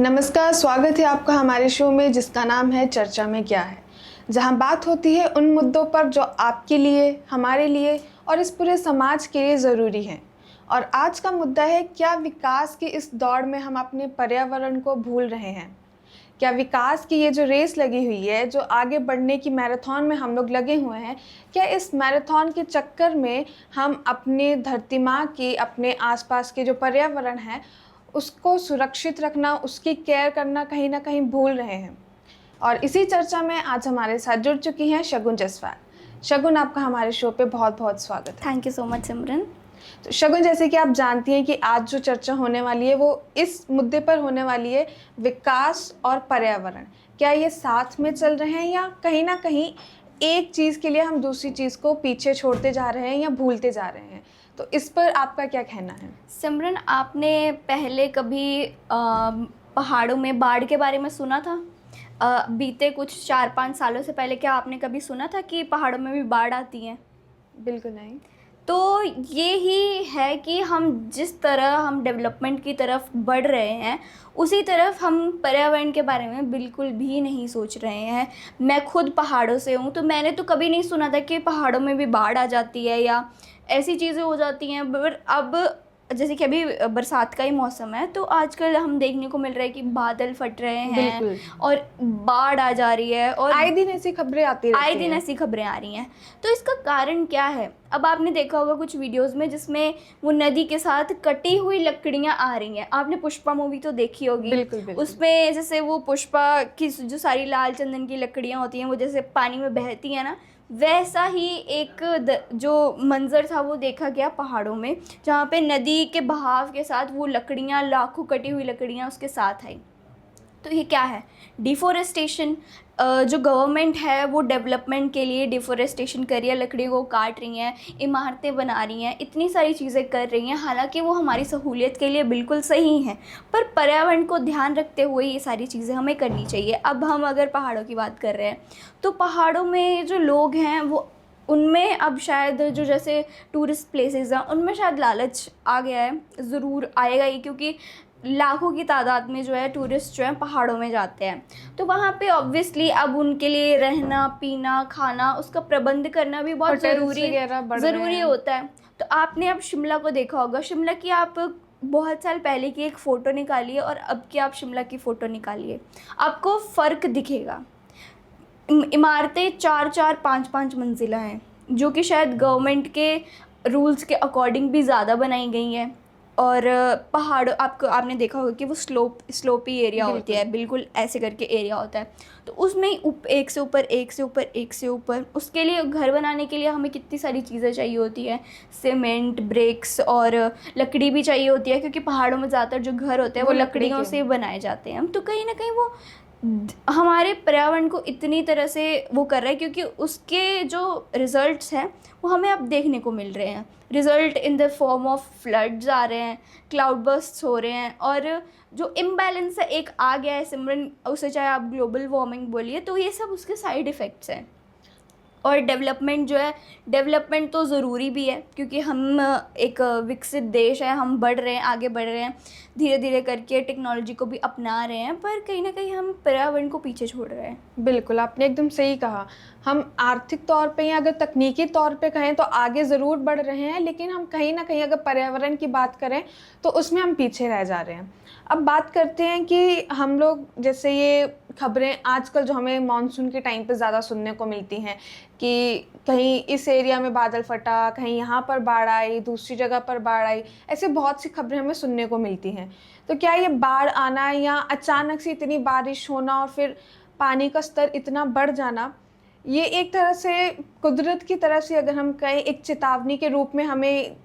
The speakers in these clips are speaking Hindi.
नमस्कार, स्वागत है आपका हमारे शो में जिसका नाम है चर्चा में क्या है, जहां बात होती है उन मुद्दों पर जो आपके लिए, हमारे लिए और इस पूरे समाज के लिए ज़रूरी हैं। और आज का मुद्दा है, क्या विकास की इस दौड़ में हम अपने पर्यावरण को भूल रहे हैं? क्या विकास की ये जो रेस लगी हुई है, जो आगे बढ़ने की मैराथन में हम लोग लगे हुए हैं, क्या इस मैराथन के चक्कर में हम अपने धरती माँ की, अपने आसपास के जो पर्यावरण है उसको सुरक्षित रखना, उसकी केयर करना कहीं ना कहीं भूल रहे हैं? और इसी चर्चा में आज हमारे साथ जुड़ चुकी हैं शगुन जसवाल। शगुन, आपका हमारे शो पे बहुत बहुत स्वागत है। थैंक यू सो मच सिमरन। तो शगुन, जैसे कि आप जानती हैं कि आज जो चर्चा होने वाली है वो इस मुद्दे पर होने वाली है, विकास और पर्यावरण। क्या ये साथ में चल रहे हैं या कहीं ना कहीं एक चीज़ के लिए हम दूसरी चीज़ को पीछे छोड़ते जा रहे हैं या भूलते जा रहे हैं? तो इस पर आपका क्या कहना है? सिमरन, आपने पहले कभी पहाड़ों में बाढ़ के बारे में सुना था? बीते कुछ 4-5 सालों से पहले क्या आपने कभी सुना था कि पहाड़ों में भी बाढ़ आती है? बिल्कुल नहीं। तो ये ही है कि हम जिस तरह हम डेवलपमेंट की तरफ बढ़ रहे हैं, उसी तरफ हम पर्यावरण के बारे में बिल्कुल भी नहीं सोच रहे हैं। मैं खुद पहाड़ों से हूँ, तो मैंने तो कभी नहीं सुना था कि पहाड़ों में भी बाढ़ आ जाती है या ऐसी चीज़ें हो जाती हैं। पर अब जैसे कि अभी बरसात का ही मौसम है, तो आजकल हम देखने को मिल रहा है कि बादल फट रहे हैं और बाढ़ आ जा रही है, और आए दिन ऐसी खबरें आती रहती हैं। आए दिन ऐसी खबरें आ रही हैं। तो इसका कारण क्या है? अब आपने देखा होगा कुछ वीडियोस में जिसमें वो नदी के साथ कटी हुई लकड़ियां आ रही हैं। आपने पुष्पा मूवी तो देखी होगी। बिल्कुल। उसमें जैसे वो पुष्पा की जो सारी लाल चंदन की लकड़ियां होती हैं, वो जैसे पानी में बहती हैं ना, वैसा ही एक जो मंज़र था वो देखा गया पहाड़ों में, जहाँ पे नदी के बहाव के साथ वो लकड़ियाँ, लाखों कटी हुई लकड़ियाँ उसके साथ आई। तो ये क्या है? डिफ़ॉरेस्टेशन। जो गवर्नमेंट है वो डेवलपमेंट के लिए डिफ़ॉरेस्टेशन कर रही है, लकड़ियों को काट रही हैं, इमारतें बना रही हैं, इतनी सारी चीज़ें कर रही हैं। हालांकि वो हमारी सहूलियत के लिए बिल्कुल सही हैं, पर पर्यावरण को ध्यान रखते हुए ये सारी चीज़ें हमें करनी चाहिए। अब हम अगर पहाड़ों की बात कर रहे हैं, तो पहाड़ों में जो लोग हैं वो, उनमें अब शायद जो जैसे टूरिस्ट प्लेसेस हैं उनमें शायद लालच आ गया है, ज़रूर आएगा ही, क्योंकि लाखों की तादाद में जो है टूरिस्ट जो हैं पहाड़ों में जाते हैं। तो वहाँ पे ऑब्वियसली अब उनके लिए रहना, पीना, खाना, उसका प्रबंध करना भी बहुत ज़रूरी होता है। तो आपने अब शिमला को देखा होगा। शिमला की आप बहुत साल पहले की एक फ़ोटो निकालिए और अब की आप शिमला की फ़ोटो निकालिए, आपको फ़र्क दिखेगा। इमारतें 4-4, 5-5 मंजिला हैं, जो कि शायद गवर्नमेंट के रूल्स के अकॉर्डिंग भी ज़्यादा बनाई गई हैं। और पहाड़, आपने देखा होगा कि वो स्लोपी एरिया होती है, बिल्कुल ऐसे करके एरिया होता है। तो उसमें एक से ऊपर एक से ऊपर एक से ऊपर, उसके लिए घर बनाने के लिए हमें कितनी सारी चीज़ें चाहिए होती है, सीमेंट, ब्रिक्स और लकड़ी भी चाहिए होती है, क्योंकि पहाड़ों में ज़्यादातर जो घर होते हैं वो लकड़ियों से बनाए जाते हैं। तो कहीं ना कहीं वो हमारे पर्यावरण को इतनी तरह से वो कर रहा है, क्योंकि उसके जो रिज़ल्ट्स हैं वो हमें अब देखने को मिल रहे हैं। Result in the form of floods आ रहे हैं, क्लाउड बर्स्ट्स हो रहे हैं, और जो इम्बैलेंस है एक आ गया है सिमरन, उसे चाहे आप ग्लोबल वार्मिंग बोलिए, तो ये सब उसके साइड इफ़ेक्ट्स हैं। और डेवलपमेंट जो है, डेवलपमेंट तो ज़रूरी भी है, क्योंकि हम एक विकसित देश है, हम बढ़ रहे हैं, आगे बढ़ रहे हैं, धीरे धीरे करके टेक्नोलॉजी को भी अपना रहे हैं, पर कहीं ना कहीं हम पर्यावरण को पीछे छोड़ रहे हैं। बिल्कुल, आपने एकदम सही कहा। हम आर्थिक तौर पे या अगर तकनीकी तौर पे कहें तो आगे ज़रूर बढ़ रहे हैं, लेकिन हम कहीं ना कहीं अगर पर्यावरण की बात करें तो उसमें हम पीछे रह जा रहे हैं। अब बात करते हैं कि हम लोग, जैसे ये खबरें आजकल जो हमें मानसून के टाइम पे ज़्यादा सुनने को मिलती हैं कि कहीं इस एरिया में बादल फटा, कहीं यहाँ पर बाढ़ आई, दूसरी जगह पर बाढ़ आई, ऐसे बहुत सी खबरें हमें सुनने को मिलती हैं। तो क्या ये बाढ़ आना या अचानक से इतनी बारिश होना और फिर पानी का स्तर इतना बढ़ जाना, ये एक तरह से कुदरत की तरफ से अगर हम कहें एक चेतावनी के रूप में हमें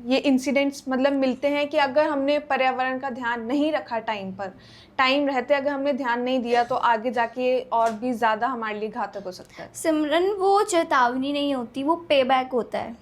ये इंसिडेंट्स मतलब मिलते हैं कि अगर हमने पर्यावरण का ध्यान नहीं रखा टाइम रहते अगर हमने ध्यान नहीं दिया तो आगे जाके और भी ज़्यादा हमारे लिए घातक हो सकता है। सिमरन, वो चेतावनी नहीं होती, वो पे बैक होता है।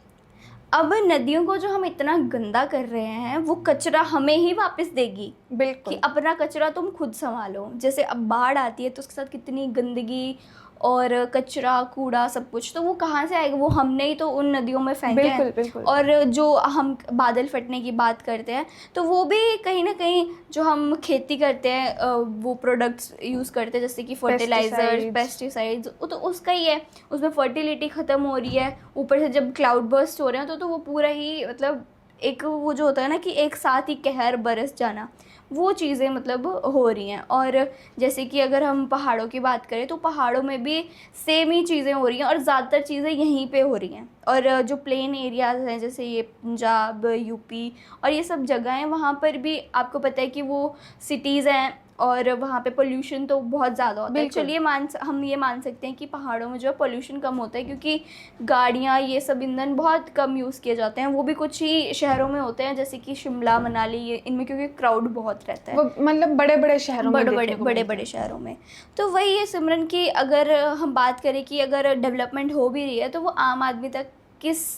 अब नदियों को जो हम इतना गंदा कर रहे हैं, वो कचरा हमें ही वापस देगी। बिल्कुल कि अपना कचरा तुम खुद संभालो। जैसे अब बाढ़ आती है तो उसके साथ कितनी गंदगी और कचरा कूड़ा सब कुछ, तो वो कहाँ से आएगा? वो हमने ही तो उन नदियों में फेंके हैं। बिल्कुल बिल्कुल। और जो हम बादल फटने की बात करते हैं, तो वो भी कहीं ना कहीं जो हम खेती करते हैं वो प्रोडक्ट्स यूज़ करते हैं जैसे कि फर्टिलाइजर्स, पेस्टिसाइड्स, तो उसका ही है। उसमें फर्टिलिटी ख़त्म हो रही है, ऊपर से जब क्लाउड बर्स्ट हो रहे हैं तो वो पूरा ही मतलब एक वो जो होता है ना कि एक साथ ही कहर बरस जाना, वो चीज़ें मतलब हो रही हैं। और जैसे कि अगर हम पहाड़ों की बात करें तो पहाड़ों में भी सेम ही चीज़ें हो रही हैं और ज़्यादातर चीज़ें यहीं पे हो रही हैं। और जो प्लेन एरियाज़ हैं जैसे ये पंजाब, यूपी और ये सब जगह हैं, वहाँ पर भी आपको पता है कि वो सिटीज़ हैं और वहाँ पे पोल्यूशन तो बहुत ज़्यादा होता है। बिल्कुल। चलिए हम ये मान सकते हैं कि पहाड़ों में जो है पोल्यूशन कम होता है क्योंकि गाड़ियाँ ये सब ईंधन बहुत कम यूज़ किए जाते हैं। वो भी कुछ ही शहरों में होते हैं जैसे कि शिमला, मनाली, ये इनमें क्योंकि क्राउड बहुत रहता है, वो मतलब बड़े बड़े शहरों में बड़े बड़े शहरों में। तो वही है सिमरन की, अगर हम बात करें कि अगर डेवलपमेंट हो भी रही है तो वो आम आदमी तक किस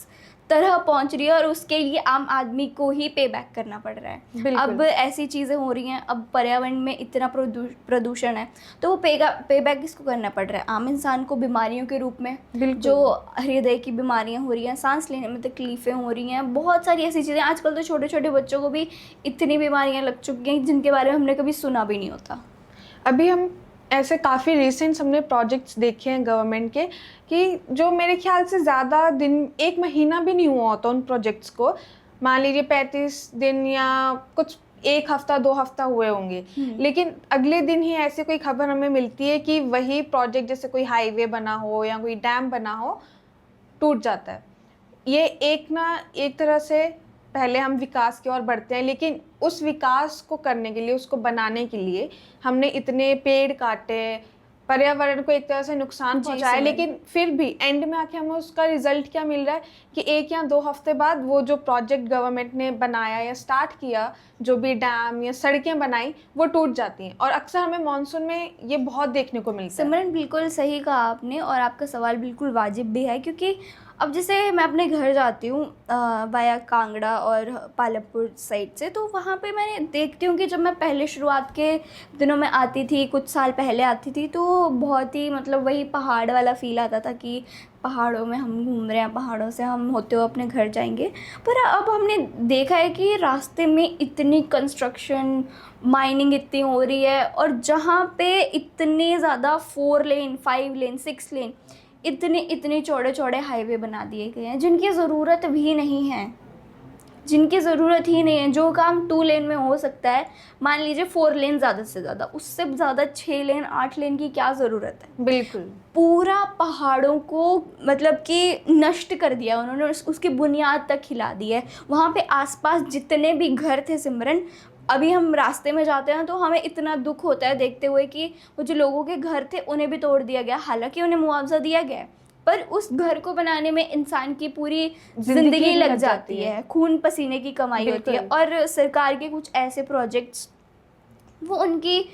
तरह पहुंच रही है और उसके लिए आम आदमी को ही पे बैक करना पड़ रहा है। बिल्कुल। अब ऐसी चीज़ें हो रही हैं, अब पर्यावरण में इतना प्रदूषण है तो वो पे बैक किसको करना पड़ रहा है? आम इंसान को, बीमारियों के रूप में। बिल्कुल। जो हृदय की बीमारियां हो रही हैं, सांस लेने में तकलीफ़ें हो रही हैं, बहुत सारी ऐसी चीज़ें। आजकल तो छोटे छोटे बच्चों को भी इतनी बीमारियां लग चुकी हैं जिनके बारे में हमने कभी सुना भी नहीं होता। अभी हम ऐसे काफ़ी रिसेंट हमने प्रोजेक्ट्स देखे हैं गवर्नमेंट के कि जो मेरे ख्याल से ज़्यादा दिन, 1 महीना भी नहीं हुआ होता उन प्रोजेक्ट्स को, मान लीजिए 35 दिन या कुछ 1 हफ्ता 2 हफ्ता हुए होंगे, लेकिन अगले दिन ही ऐसी कोई खबर हमें मिलती है कि वही प्रोजेक्ट, जैसे कोई हाईवे बना हो या कोई डैम बना हो, टूट जाता है। ये एक तरह से पहले हम विकास की ओर बढ़ते हैं, लेकिन उस विकास को करने के लिए, उसको बनाने के लिए हमने इतने पेड़ काटे, पर्यावरण को एक तरह से नुकसान पहुंचाया, लेकिन फिर भी एंड में आके हमें उसका रिजल्ट क्या मिल रहा है कि 1 या 2 हफ्ते बाद वो जो प्रोजेक्ट गवर्नमेंट ने बनाया या स्टार्ट किया, जो भी डैम या सड़कें बनाई, वो टूट जाती हैं। और अक्सर हमें मानसून में ये बहुत देखने को मिलता है। सिमरन बिल्कुल सही कहा आपने और आपका सवाल बिल्कुल वाजिब भी है, क्योंकि अब जैसे मैं अपने घर जाती हूँ वाया कांगड़ा और पालमपुर साइड से, तो वहाँ पे मैं देखती हूँ कि जब मैं पहले शुरुआत के दिनों में आती थी, कुछ साल पहले आती थी, तो बहुत ही मतलब वही पहाड़ वाला फील आता था कि पहाड़ों में हम घूम रहे हैं, पहाड़ों से हम होते हुए अपने घर जाएंगे। पर अब हमने देखा है कि रास्ते में इतनी कंस्ट्रक्शन, माइनिंग इतनी हो रही है और जहाँ पे इतने ज़्यादा 4 लेन, 5 लेन, 6 लेन, इतने चौड़े चौड़े हाईवे बना दिए गए हैं जिनकी ज़रूरत भी नहीं है, जिनकी ज़रूरत ही नहीं है। जो काम 2 लेन में हो सकता है, मान लीजिए 4 लेन ज़्यादा से ज़्यादा, उससे ज़्यादा 6 लेन, 8 लेन की क्या ज़रूरत है? बिल्कुल। पूरा पहाड़ों को मतलब कि नष्ट कर दिया उन्होंने, उसकी बुनियाद तक हिला दी है। वहाँ पे आसपास जितने भी घर थे सिमरन, अभी हम रास्ते में जाते हैं तो हमें इतना दुख होता है देखते हुए कि वो जो लोगों के घर थे उन्हें भी तोड़ दिया गया। हालांकि उन्हें मुआवजा दिया गया है, पर उस घर को बनाने में इंसान की पूरी जिंदगी लग जाती है, खून पसीने की कमाई होती है। और सरकार के कुछ ऐसे प्रोजेक्ट्स, वो उनकी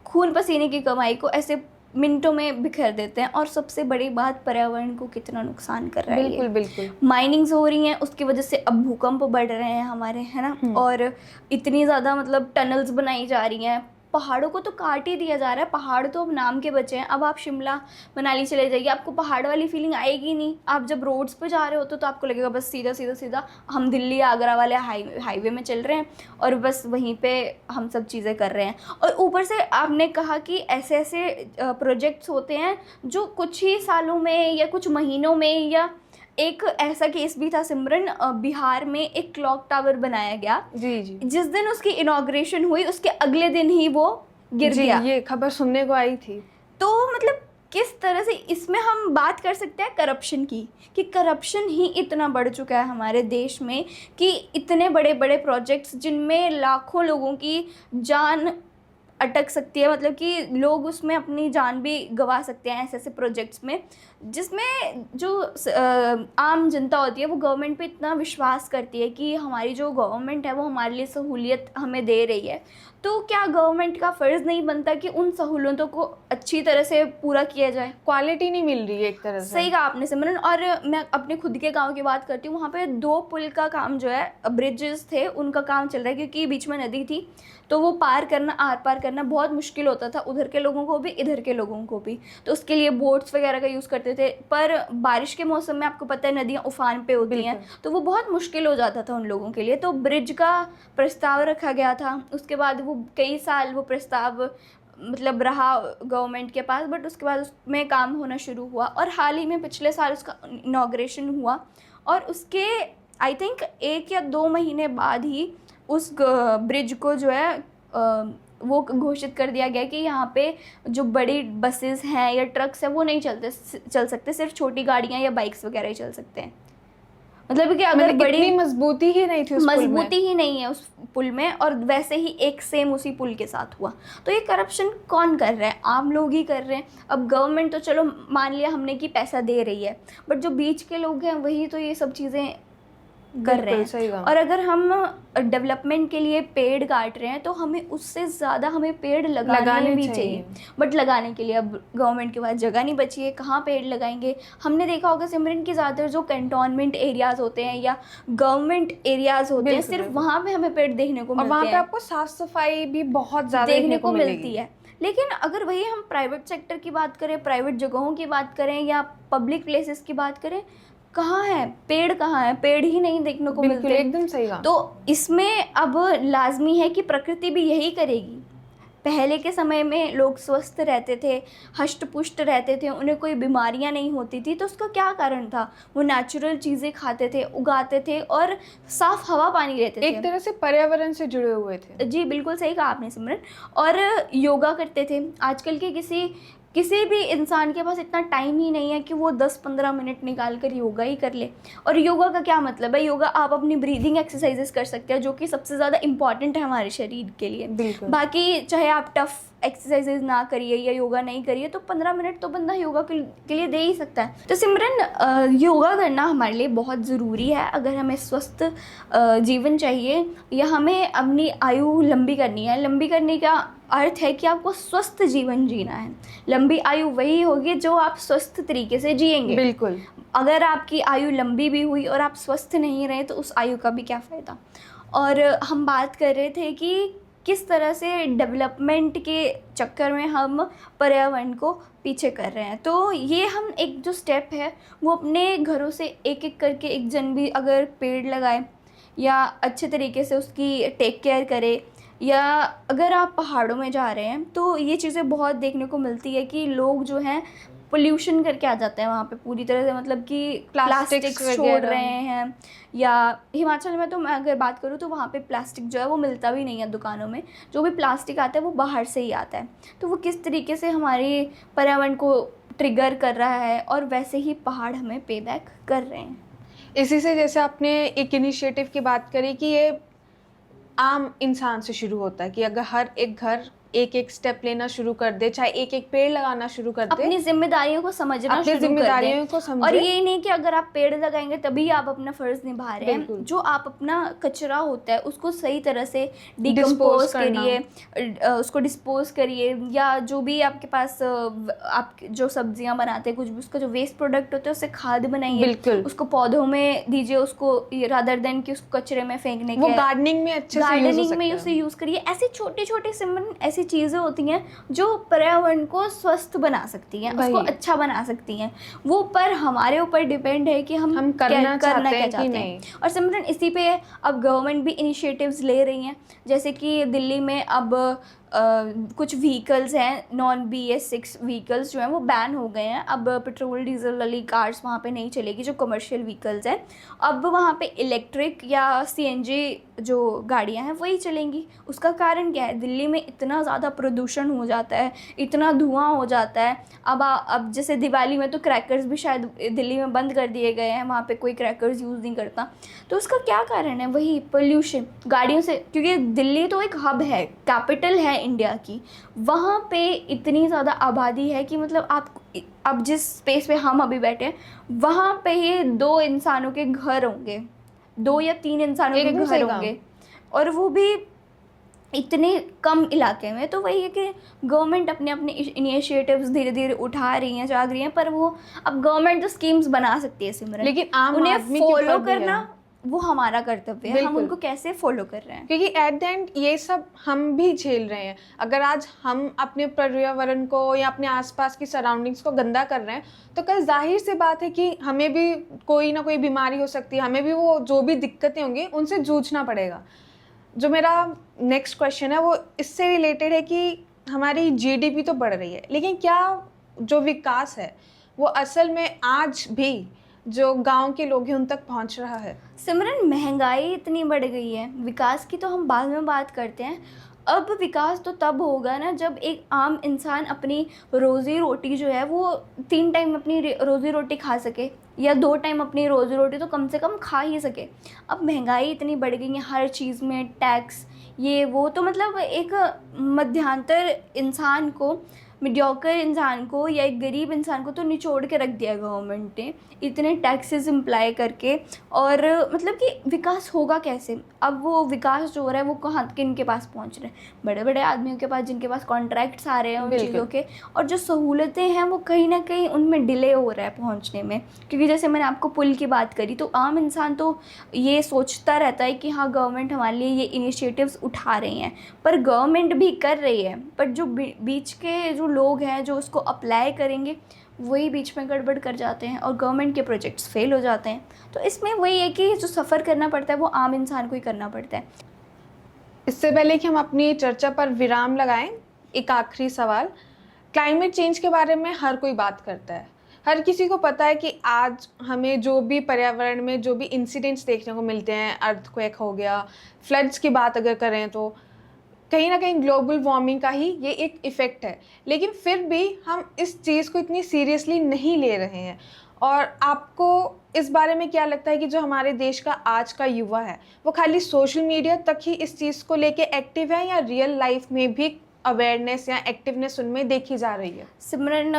खून पसीने की कमाई को ऐसे मिनटों में बिखेर देते हैं। और सबसे बड़ी बात, पर्यावरण को कितना नुकसान कर रहा है। बिल्कुल बिल्कुल। माइनिंग्स हो रही हैं, उसकी वजह से अब भूकंप बढ़ रहे हैं हमारे, है ना। और इतनी ज़्यादा मतलब टनल्स बनाई जा रही हैं, पहाड़ों को तो काट ही दिया जा रहा है। पहाड़ तो अब नाम के बचे हैं। अब आप शिमला, मनाली चले जाइए, आपको पहाड़ वाली फीलिंग आएगी नहीं। आप जब रोड्स पे जा रहे होते तो आपको लगेगा बस सीधा सीधा सीधा हम दिल्ली आगरा वाले हाईवे में चल रहे हैं और बस वहीं पे हम सब चीज़ें कर रहे हैं। और ऊपर से आपने कहा कि ऐसे ऐसे प्रोजेक्ट्स होते हैं जो कुछ ही सालों में या कुछ महीनों में, या एक ऐसा केस भी था सिमरन, बिहार में एक क्लॉक टावर बनाया गया। जी जी। जिस दिन उसकी इनॉग्रेशन हुई उसके अगले दिन ही वो गिर गया। ये खबर सुनने को आई थी। तो मतलब किस तरह से इसमें हम बात कर सकते हैं करप्शन की, कि करप्शन ही इतना बढ़ चुका है हमारे देश में कि इतने बड़े बड़े प्रोजेक्ट्स जिनमें लाखों लोगों की जान अटक सकती है, मतलब कि लोग उसमें अपनी जान भी गंवा सकते हैं ऐसे ऐसे प्रोजेक्ट्स में, जिसमें जो आम जनता होती है वो गवर्नमेंट पे इतना विश्वास करती है कि हमारी जो गवर्नमेंट है वो हमारे लिए सहूलियत हमें दे रही है। तो क्या गवर्नमेंट का फ़र्ज़ नहीं बनता कि उन सहूलतों को अच्छी तरह से पूरा किया जाए? क्वालिटी नहीं मिल रही है एक तरह से। सही कहा आपने सिमरन। और मैं अपने खुद के गांव की बात करती हूँ, वहाँ पे 2 पुल का काम जो है, ब्रिजेस थे उनका काम चल रहा है, क्योंकि बीच में नदी थी तो वो पार करना, आर पार करना बहुत मुश्किल होता था, उधर के लोगों को भी इधर के लोगों को भी। तो उसके लिए बोट्स वगैरह का यूज़ करते थे, पर बारिश के मौसम में आपको पता है नदियाँ उफान पे होती हैं, तो वो बहुत मुश्किल हो जाता था उन लोगों के लिए। तो ब्रिज का प्रस्ताव रखा गया था, उसके बाद वो कई साल वो प्रस्ताव मतलब रहा गवर्नमेंट के पास, बट उसके बाद उसमें काम होना शुरू हुआ और हाल ही में पिछले साल उसका इनॉग्रेशन हुआ। और उसके आई थिंक 1 या 2 महीने बाद ही उस ब्रिज को जो है वो घोषित कर दिया गया कि यहाँ पे जो बड़ी बसेस हैं या ट्रक्स हैं वो नहीं चल सकते, सिर्फ छोटी गाड़ियाँ या बाइक्स वगैरह ही चल सकते हैं। मतलब कि अगर बड़ी इतनी मजबूती ही नहीं थी उस पुल में। मजबूती ही नहीं है उस पुल में, और वैसे ही एक सेम उसी पुल के साथ हुआ। तो ये करप्शन कौन कर रहा है? आम लोग ही कर रहे हैं। अब गवर्नमेंट तो चलो मान लिया हमने कि पैसा दे रही है, बट जो बीच के लोग हैं वही तो ये सब चीज़ें कर रहे हैं। और अगर हम डेवलपमेंट के लिए पेड़ काट रहे हैं तो हमें उससे ज़्यादा हमें पेड़ लगाने भी चाहिए। बट लगाने के लिए अब गवर्नमेंट के पास जगह नहीं बची है, कहाँ पेड़ लगाएंगे? हमने देखा होगा सिमरन की ज़्यादातर जो कैंटोनमेंट एरियाज़ होते हैं या गवर्नमेंट एरियाज़ होते हैं, सिर्फ वहाँ पे हमें पेड़ देखने को मिलते हैं। वहाँ पे आपको साफ सफाई भी बहुत ज़्यादा देखने को मिलती है। लेकिन अगर वही हम प्राइवेट सेक्टर की बात करें, प्राइवेट जगहों की बात करें या पब्लिक प्लेसेस की बात करें, कहाँ है पेड़? कहाँ है पेड़? ही नहीं देखने को मिलते। एकदम सही कहा। तो इसमें अब लाजमी है कि प्रकृति भी यही करेगी। पहले के समय में लोग स्वस्थ रहते थे, हष्ट पुष्ट रहते थे, उन्हें कोई बीमारियां नहीं होती थी, तो उसका क्या कारण था? वो नेचुरल चीज़ें खाते थे, उगाते थे और साफ हवा पानी लेते थे, एक तरह से पर्यावरण से जुड़े हुए थे। जी बिल्कुल सही कहा आपने सिमरन। और योगा करते थे। आजकल के किसी भी इंसान के पास इतना टाइम ही नहीं है कि वो 10-15 मिनट निकाल कर योगा ही कर ले। और योगा का क्या मतलब है? योगा आप अपनी ब्रीदिंग एक्सरसाइजेस कर सकते हैं, जो कि सबसे ज़्यादा इंपॉर्टेंट है हमारे शरीर के लिए। बाकी चाहे आप टफ एक्सरसाइजेज ना करिए या योगा नहीं करिए, तो 15 मिनट तो बंदा योगा के लिए दे ही सकता है। तो सिमरन, योगा करना हमारे लिए बहुत ज़रूरी है अगर हमें स्वस्थ जीवन चाहिए या हमें अपनी आयु लंबी करनी है। लंबी करने का अर्थ है कि आपको स्वस्थ जीवन जीना है। लंबी आयु वही होगी जो आप स्वस्थ तरीके से जिएंगे। बिल्कुल। अगर आपकी आयु लंबी भी हुई और आप स्वस्थ नहीं रहे तो उस आयु का भी क्या फ़ायदा। और हम बात कर रहे थे कि किस तरह से डेवलपमेंट के चक्कर में हम पर्यावरण को पीछे कर रहे हैं। तो ये हम एक जो स्टेप है वो अपने घरों से एक एक करके एक जन भी अगर पेड़ लगाए या अच्छे तरीके से उसकी टेक केयर करे, या अगर आप पहाड़ों में जा रहे हैं तो ये चीज़ें बहुत देखने को मिलती है कि लोग जो हैं पोल्यूशन करके आ जाते हैं वहाँ पे पूरी तरह से, मतलब कि प्लास्टिक छोड़ रहे हैं। या हिमाचल में तो मैं अगर बात करूँ तो वहाँ पे प्लास्टिक जो है वो मिलता भी नहीं है दुकानों में, जो भी प्लास्टिक आता है वो बाहर से ही आता है। तो वो किस तरीके से हमारे पर्यावरण को ट्रिगर कर रहा है, और वैसे ही पहाड़ हमें पे बैक कर रहे हैं। इसी से जैसे आपने एक इनिशिएटिव की बात करी कि ये आम इंसान से शुरू होता है कि अगर हर एक घर एक एक स्टेप लेना शुरू कर दे, चाहे एक एक पेड़ लगाना शुरू कर दे, अपनी जिम्मेदारियों को समझना शुरू कर दे। और ये नहीं कि अगर आप पेड़ लगाएंगे तभी आप अपना फर्ज निभा रहे हैं। जो आप अपना कचरा होता है उसको सही तरह से डिकम्पोज करिए, उसको डिस्पोज करिए, या जो भी आपके पास आप जो सब्जियां बनाते हैं कुछ भी, उसका जो वेस्ट प्रोडक्ट होता है उससे खाद बनाइए, उसको पौधों में दीजिए, उसको रादर देन कि उसको कचरे में फेंकने के, गार्डनिंग में अच्छे में उसे यूज करिए। ऐसी छोटी छोटी सिमरन ऐसी चीज़ें होती हैं जो पर्यावरण को स्वस्थ बना सकती हैं, उसको अच्छा बना सकती हैं। वो पर हमारे ऊपर डिपेंड है कि हम करना क्या चाहते हैं। और सिमरन इसी पे अब गवर्नमेंट भी इनिशिएटिव्स ले रही हैं, जैसे कि दिल्ली में अब कुछ व्हीकल्स हैं, नॉन BS6 व्हीकल्स जो हैं वो बैन हो गए हैं। अब पेट्रोल डीजल वाली कार्स वहाँ पे नहीं चलेगी जो कमर्शियल व्हीकल्स हैं। अब वहाँ पे इलेक्ट्रिक या CNG जो गाड़ियाँ हैं वही चलेंगी। उसका कारण क्या है? दिल्ली में इतना ज़्यादा प्रदूषण हो जाता है, इतना धुआं हो जाता है। अब जैसे दिवाली में तो क्रैकर्स भी शायद दिल्ली में बंद कर दिए गए हैं, वहाँ पे कोई क्रैकर्स यूज़ नहीं करता। तो उसका क्या कारण है? वही पोल्यूशन गाड़ियों से, क्योंकि दिल्ली तो एक हब है, कैपिटल है इंडिया की। वहाँ पे इतनी ज़्यादा आबादी है कि मतलब आप अब जिस स्पेस पे हम अभी बैठे हैं वहाँ पे ये 2 इंसानों के घर होंगे, 2 या 3 इंसानों के घर होंगे, और वो भी इतने कम इलाके में। तो वही है कि गवर्नमेंट अपने अपने इनिशिएटिव्स धीरे धीरे उठा रही हैं, जाग रही हैं, पर वो अब गवर्नमेंट तो स्कीम्स बना सकती है सिमरन, लेकिन आम उन्हें आदमी के फॉलो ऊपर भी है। करना वो हमारा कर्तव्य है, हम बिल्कुल। उनको कैसे फॉलो कर रहे हैं। क्योंकि एट द एंड ये सब हम भी झेल रहे हैं। अगर आज हम अपने पर्यावरण को या अपने आसपास की सराउंडिंग्स को गंदा कर रहे हैं, तो कल जाहिर सी बात है कि हमें भी कोई ना कोई बीमारी हो सकती है, हमें भी वो जो भी दिक्कतें होंगी उनसे जूझना पड़ेगा। जो मेरा नेक्स्ट क्वेश्चन है वो इससे रिलेटेड है कि हमारी जीडीपी तो बढ़ रही है, लेकिन क्या जो विकास है वो असल में आज भी जो गांव के लोग हैं उन तक पहुंच रहा है? सिमरन, महंगाई इतनी बढ़ गई है, विकास की तो हम बाद में बात करते हैं। अब विकास तो तब होगा ना जब एक आम इंसान अपनी रोज़ी रोटी जो है वो 3 टाइम अपनी रोज़ी रोटी खा सके, या 2 टाइम अपनी रोज़ी रोटी तो कम से कम खा ही सके। अब महंगाई इतनी बढ़ गई है, हर चीज़ में टैक्स, ये वो, तो मतलब एक मध्यांतर इंसान को, मीडियोकर इंसान को या एक गरीब इंसान को तो निचोड़ के रख दिया गवर्नमेंट ने, इतने टैक्सेस इम्प्लाई करके। और मतलब कि विकास होगा कैसे? अब वो विकास जो हो रहा है वो कहाँ, किन के पास पहुंच रहे हैं? बड़े बड़े आदमियों के पास, जिनके पास कॉन्ट्रैक्ट्स आ रहे हैं उन चीज़ों के, और जो सहूलतें हैं वो कहीं ना कहीं उनमें डिले हो रहा है पहुंचने में। क्योंकि जैसे मैंने आपको पुल की बात करी, तो आम इंसान तो ये सोचता रहता है कि हाँ गवर्नमेंट हमारे लिए ये इनिशिएटिव्स उठा रही हैं, पर गवर्नमेंट भी कर रही है, पर जो बीच के जो लोग हैं जो उसको अप्लाई करेंगे वही बीच में गड़बड़ कर जाते हैं और गवर्नमेंट के प्रोजेक्ट्स फेल हो जाते हैं। तो इसमें वही है कि जो सफ़र करना पड़ता है वो आम इंसान को ही करना पड़ता है। इससे पहले कि हम अपनी चर्चा पर विराम लगाएं, एक आखिरी सवाल। क्लाइमेट चेंज के बारे में हर कोई बात करता है, हर किसी को पता है कि आज हमें जो भी पर्यावरण में जो भी इंसिडेंट्स देखने को मिलते हैं, अर्थक्वेक हो गया, फ्लड्स की बात अगर करें तो कहीं ना कहीं ग्लोबल वार्मिंग का ही ये एक इफ़ेक्ट है। लेकिन फिर भी हम इस चीज़ को इतनी सीरियसली नहीं ले रहे हैं। और आपको इस बारे में क्या लगता है कि जो हमारे देश का आज का युवा है वो खाली सोशल मीडिया तक ही इस चीज़ को लेके एक्टिव है, या रियल लाइफ में भी अवेयरनेस या एक्टिवनेस उनमें देखी जा रही है? सिमरन,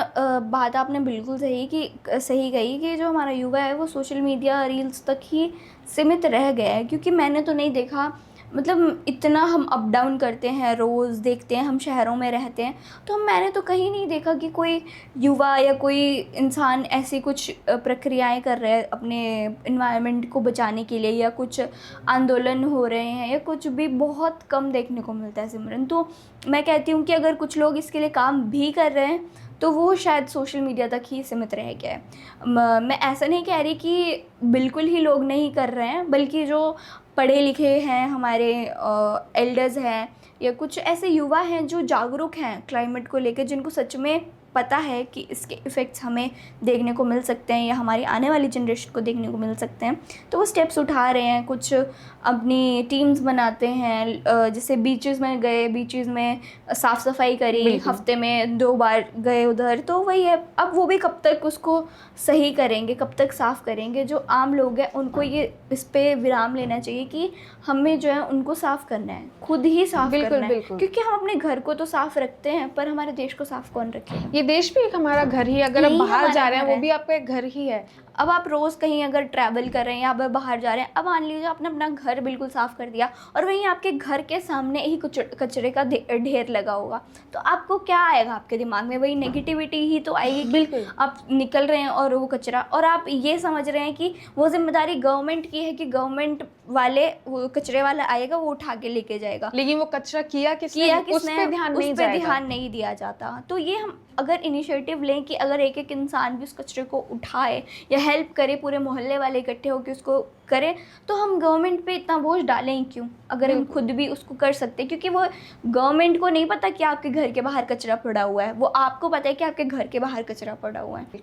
बात आपने बिल्कुल सही कही कि जो हमारा युवा है वो सोशल मीडिया रील्स तक ही सीमित रह गया है। क्योंकि मैंने तो नहीं देखा, मतलब इतना हम अप डाउन करते हैं, रोज़ देखते हैं, हम शहरों में रहते हैं, तो मैंने तो कहीं नहीं देखा कि कोई युवा या कोई इंसान ऐसी कुछ प्रक्रियाएं कर रहे हैं अपने इन्वायरमेंट को बचाने के लिए, या कुछ आंदोलन हो रहे हैं, या कुछ भी बहुत कम देखने को मिलता है सिमरन। तो मैं कहती हूँ कि अगर कुछ लोग इसके लिए काम भी कर रहे हैं तो वो शायद सोशल मीडिया तक ही सीमित रह गया है। मैं ऐसा नहीं कह रही कि बिल्कुल ही लोग नहीं कर रहे हैं, बल्कि जो पढ़े लिखे हैं, हमारे एल्डर्स हैं, या कुछ ऐसे युवा हैं जो जागरूक हैं क्लाइमेट को लेकर, जिनको सच में पता है कि इसके इफ़ेक्ट्स हमें देखने को मिल सकते हैं या हमारी आने वाली जनरेशन को देखने को मिल सकते हैं, तो वो स्टेप्स उठा रहे हैं। कुछ अपनी टीम्स बनाते हैं, जैसे बीचेस में गए, बीचेस में साफ़ सफाई करी, हफ्ते में 2 बार गए उधर। तो वही है, अब वो भी कब तक उसको सही करेंगे, कब तक साफ़ करेंगे? जो आम लोग हैं उनको ये इस पे विराम लेना चाहिए कि हमें जो है उनको साफ़ करना है, खुद ही साफ़ करना है। क्योंकि हम अपने घर को तो साफ़ रखते हैं, पर हमारे देश को साफ़ कौन रखेगा? ये देश भी एक हमारा घर ही है। अगर आप बाहर जा रहे हैं वो भी आपका एक घर ही है। अब आप रोज़ कहीं अगर ट्रैवल कर रहे हैं या आप बाहर जा रहे हैं, अब मान लीजिए आपने अपना घर बिल्कुल साफ़ कर दिया और वहीं आपके घर के सामने ही कुछ कचरे का ढेर लगा होगा, तो आपको क्या आएगा? आपके दिमाग में वही नेगेटिविटी ही तो आएगी। बिल्कुल, आप निकल रहे हैं और वो कचरा, और आप ये समझ रहे हैं कि वो जिम्मेदारी गवर्नमेंट की है कि गवर्नमेंट वाले, वो कचरे वाला आएगा वो उठा के लेके जाएगा, लेकिन वो कचरा किया किसने? उस पे ध्यान नहीं दिया जाता। तो ये हम अगर इनिशिएटिव लें कि अगर एक एक इंसान भी उस कचरे को उठाए या हेल्प करे, पूरे मोहल्ले वाले इकट्ठे होकर उसको करें, तो हम गवर्नमेंट पे इतना बोझ डालें ही क्यों, अगर हम खुद भी उसको कर सकते हैं? क्योंकि वो गवर्नमेंट को नहीं पता कि आपके घर के बाहर कचरा पड़ा हुआ है, वो आपको पता है कि आपके घर के बाहर कचरा पड़ा हुआ है।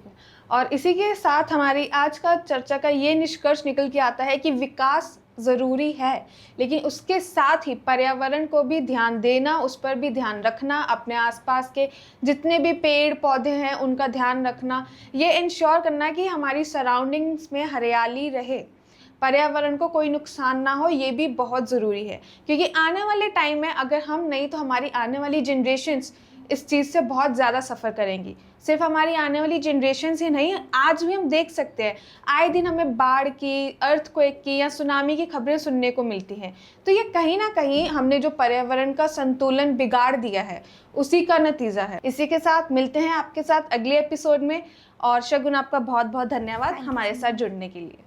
और इसी के साथ हमारी आज का चर्चा का ये निष्कर्ष निकल के आता है कि विकास ज़रूरी है, लेकिन उसके साथ ही पर्यावरण को भी ध्यान देना, उस पर भी ध्यान रखना, अपने आसपास के जितने भी पेड़ पौधे हैं उनका ध्यान रखना, ये इंश्योर करना कि हमारी सराउंडिंग्स में हरियाली रहे, पर्यावरण को कोई नुकसान ना हो, ये भी बहुत ज़रूरी है। क्योंकि आने वाले टाइम में अगर हम नहीं तो हमारी आने वाली जनरेशन्स इस चीज़ से बहुत ज़्यादा सफ़र करेंगी। सिर्फ हमारी आने वाली जनरेशन ही नहीं, आज भी हम देख सकते हैं आए दिन हमें बाढ़ की, अर्थक्वेक की या सुनामी की खबरें सुनने को मिलती हैं। तो ये कहीं ना कहीं हमने जो पर्यावरण का संतुलन बिगाड़ दिया है उसी का नतीजा है। इसी के साथ मिलते हैं आपके साथ अगले एपिसोड में। और शगुन, आपका बहुत बहुत धन्यवाद हमारे साथ जुड़ने के लिए।